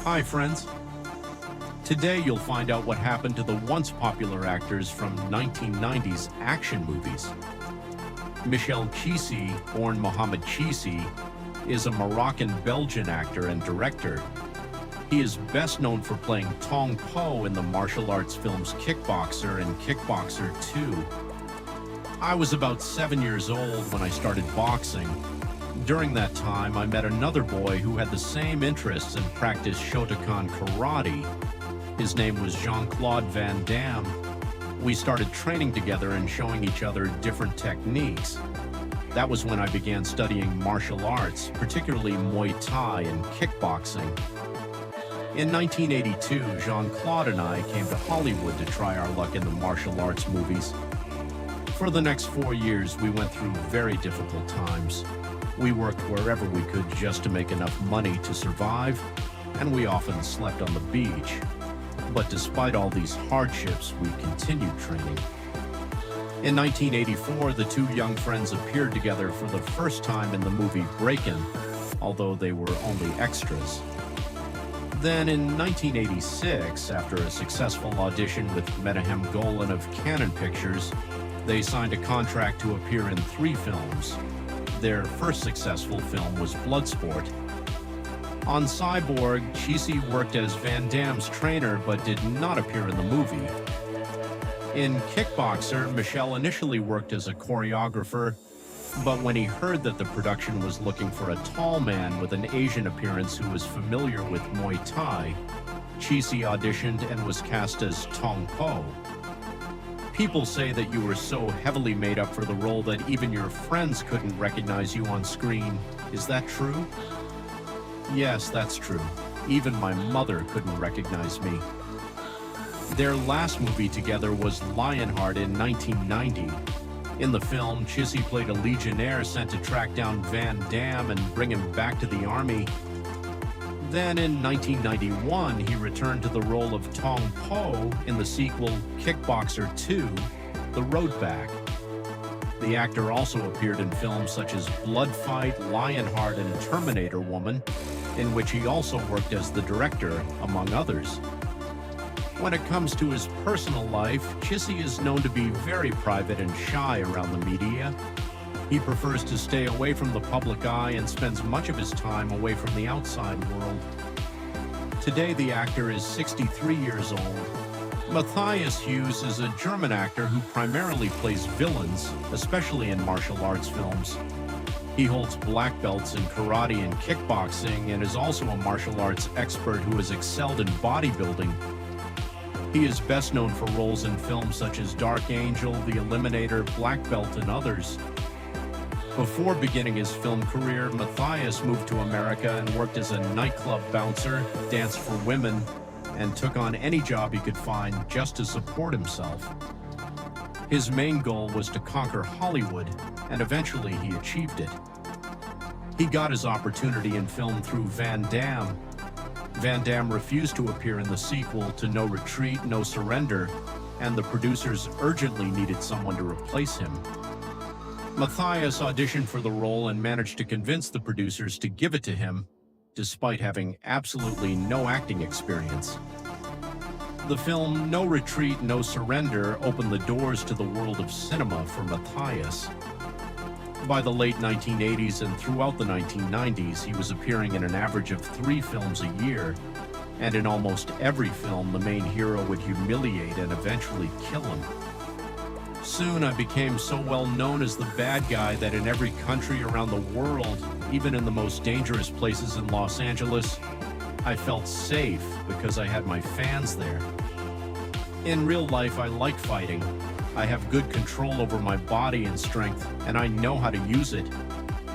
Hi, friends. Today you'll find out what happened to the once popular actors from 1990s action movies. Michel Qissi, born Mohamed Qissi, is a Moroccan-Belgian actor and director. He is best known for playing Tong Po in the martial arts films Kickboxer and Kickboxer 2. I was about 7 years old when I started boxing. During that time, I met another boy who had the same interests and practiced Shotokan karate. His name was Jean-Claude Van Damme. We started training together and showing each other different techniques. That was when I began studying martial arts, particularly Muay Thai and kickboxing. In 1982, Jean-Claude and I came to Hollywood to try our luck in the martial arts movies. For the next 4 years, we went through very difficult times. We worked wherever we could just to make enough money to survive, and we often slept on the beach. But despite all these hardships, we continued training. In 1984, the two young friends appeared together for the first time in the movie Breakin', although they were only extras. Then in 1986, after a successful audition with Menahem Golan of Canon Pictures, they signed a contract to appear in 3 films. Their first successful film was Bloodsport. On Cyborg, Qissi worked as Van Damme's trainer but did not appear in the movie. In Kickboxer, Michel initially worked as a choreographer, but when he heard that the production was looking for a tall man with an Asian appearance who was familiar with Muay Thai, Qissi auditioned and was cast as Tong Po. People say that you were so heavily made up for the role that even your friends couldn't recognize you on screen. Is that true? Yes, that's true. Even my mother couldn't recognize me. Their last movie together was Lionheart in 1990. In the film, Qissi played a legionnaire sent to track down Van Damme and bring him back to the army. Then in 1991, he returned to the role of Tong Po in the sequel Kickboxer 2, The Road Back. The actor also appeared in films such as Blood Fight, Lionheart, and Terminator Woman, in which he also worked as the director, among others. When it comes to his personal life, Qissi is known to be very private and shy around the media. He prefers to stay away from the public eye and spends much of his time away from the outside world. Today, the actor is 63 years old. Matthias Hues is a German actor who primarily plays villains, especially in martial arts films. He holds black belts in karate and kickboxing and is also a martial arts expert who has excelled in bodybuilding. He is best known for roles in films such as Dark Angel, The Eliminator, Black Belt, and others. Before beginning his film career, Matthias moved to America and worked as a nightclub bouncer, danced for women, and took on any job he could find just to support himself. His main goal was to conquer Hollywood, and eventually he achieved it. He got his opportunity in film through Van Damme. Van Damme refused to appear in the sequel to No Retreat, No Surrender, and the producers urgently needed someone to replace him. Matthias auditioned for the role and managed to convince the producers to give it to him, despite having absolutely no acting experience. The film No Retreat, No Surrender opened the doors to the world of cinema for Matthias. By the late 1980s and throughout the 1990s, he was appearing in an average of 3 films a year, and in almost every film, the main hero would humiliate and eventually kill him. Soon, I became so well known as the bad guy that in every country around the world, even in the most dangerous places in Los Angeles, I felt safe because I had my fans there. In real life, I like fighting. I have good control over my body and strength, and I know how to use it.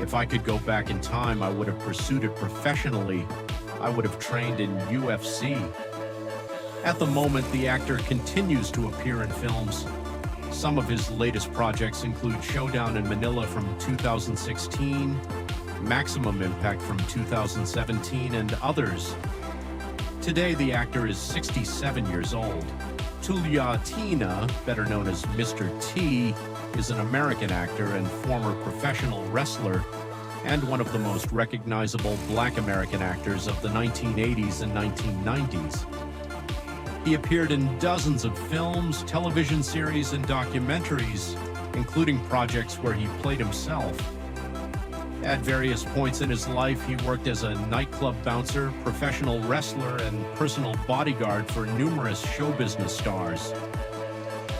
If I could go back in time, I would have pursued it professionally. I would have trained in UFC. At the moment, the actor continues to appear in films. Some of his latest projects include Showdown in Manila from 2016, Maximum Impact from 2017, and others. Today, the actor is 67 years old. Tulya Tina, better known as Mr. T, is an American actor and former professional wrestler. and one of the most recognizable Black American actors of the 1980s and 1990s. He appeared in dozens of films, television series, and documentaries, including projects where he played himself. At various points in his life, he worked as a nightclub bouncer, professional wrestler, and personal bodyguard for numerous show business stars.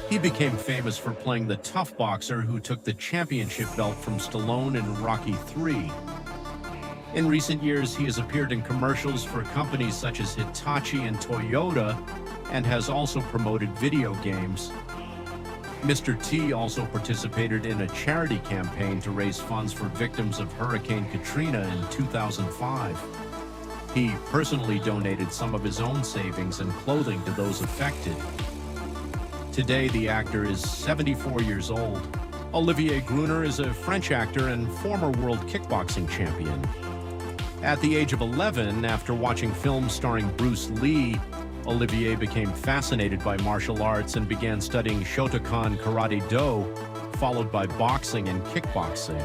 He became famous for playing the tough boxer who took the championship belt from Stallone in Rocky III. In recent years, he has appeared in commercials for companies such as Hitachi and Toyota, and has also promoted video games. Mr. T also participated in a charity campaign to raise funds for victims of Hurricane Katrina in 2005. He personally donated some of his own savings and clothing to those affected. Today, the actor is 74 years old. Olivier Gruner is a French actor and former world kickboxing champion. At the age of 11, after watching films starring Bruce Lee, Olivier became fascinated by martial arts and began studying Shotokan Karate Do, followed by boxing and kickboxing.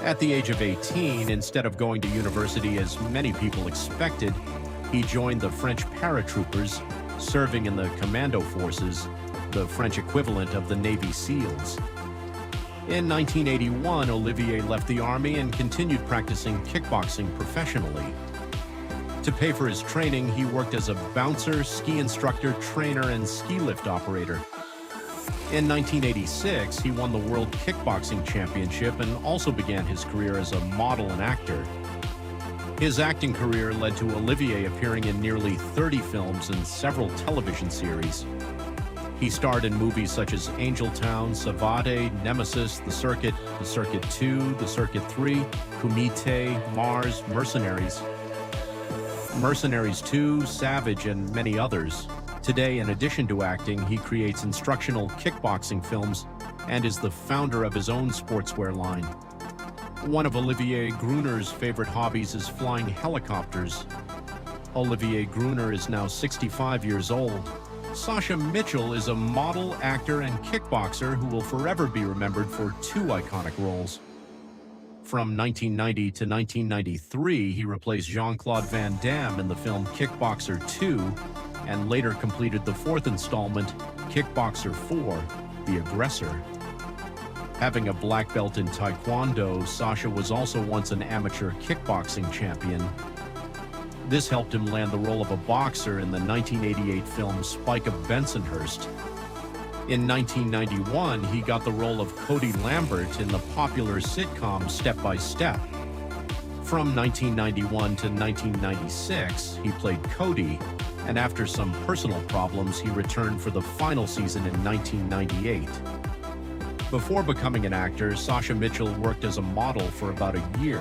At the age of 18, instead of going to university as many people expected, he joined the French paratroopers, serving in the commando forces, the French equivalent of the Navy SEALs. In 1981, Olivier left the army and continued practicing kickboxing professionally. To pay for his training, he worked as a bouncer, ski instructor, trainer, and ski lift operator. In 1986, he won the World Kickboxing Championship and also began his career as a model and actor. His acting career led to Olivier appearing in nearly 30 films and several television series. He starred in movies such as Angel Town, Savate, Nemesis, The Circuit 2, The Circuit 3, Kumite, Mars, Mercenaries 2, Savage, and many others. Today, in addition to acting, he creates instructional kickboxing films and is the founder of his own sportswear line. One of Olivier Gruner's favorite hobbies is flying helicopters. Olivier Gruner is now 65 years old. Sasha Mitchell is a model, actor, and kickboxer who will forever be remembered for two iconic roles. From 1990 to 1993, he replaced Jean-Claude Van Damme in the film Kickboxer 2, and later completed the fourth installment, Kickboxer 4, The Aggressor. Having a black belt in Taekwondo, Sasha was also once an amateur kickboxing champion. This helped him land the role of a boxer in the 1988 film Spike of Bensonhurst. In 1991, he got the role of Cody Lambert in the popular sitcom Step by Step. From 1991 to 1996, he played Cody, and after some personal problems, he returned for the final season in 1998. Before becoming an actor, Sasha Mitchell worked as a model for about a year.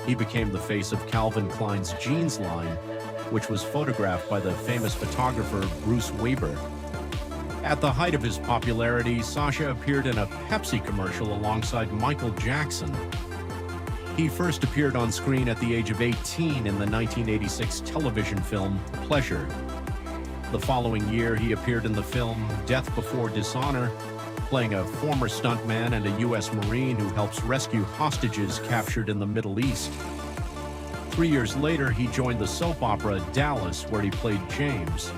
He became the face of Calvin Klein's jeans line, which was photographed by the famous photographer Bruce Weber. At the height of his popularity, Sasha appeared in a Pepsi commercial alongside Michael Jackson. He first appeared on screen at the age of 18 in the 1986 television film Pleasure. The following year, he appeared in the film Death Before Dishonor, playing a former stuntman and a U.S. Marine who helps rescue hostages captured in the Middle East. 3 years later, he joined the soap opera Dallas, where he played James.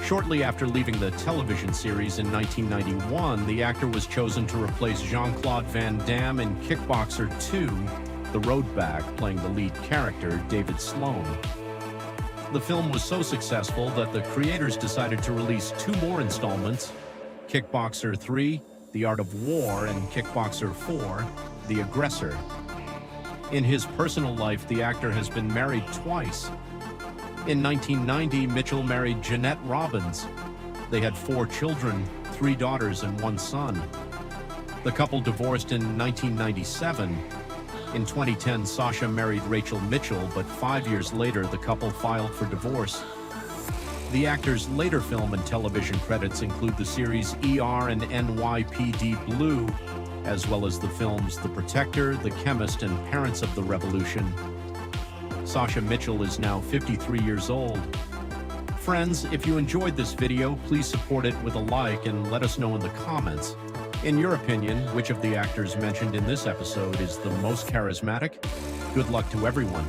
Shortly after leaving the television series in 1991, the actor was chosen to replace Jean-Claude Van Damme in Kickboxer 2, The Roadback, playing the lead character, David Sloan. The film was so successful that the creators decided to release two more installments, Kickboxer 3, The Art of War, and Kickboxer 4, The Aggressor. In his personal life, the actor has been married twice. In 1990, Mitchell married Jeanette Robbins. They had 4 children, 3 daughters and 1 son. The couple divorced in 1997. In 2010, Sasha married Rachel Mitchell, but 5 years later, the couple filed for divorce. The actor's later film and television credits include the series ER and NYPD Blue, as well as the films The Protector, The Chemist, and Parents of the Revolution. Sasha Mitchell is now 53 years old. Friends, if you enjoyed this video, please support it with a like and let us know in the comments. In your opinion, which of the actors mentioned in this episode is the most charismatic? Good luck to everyone.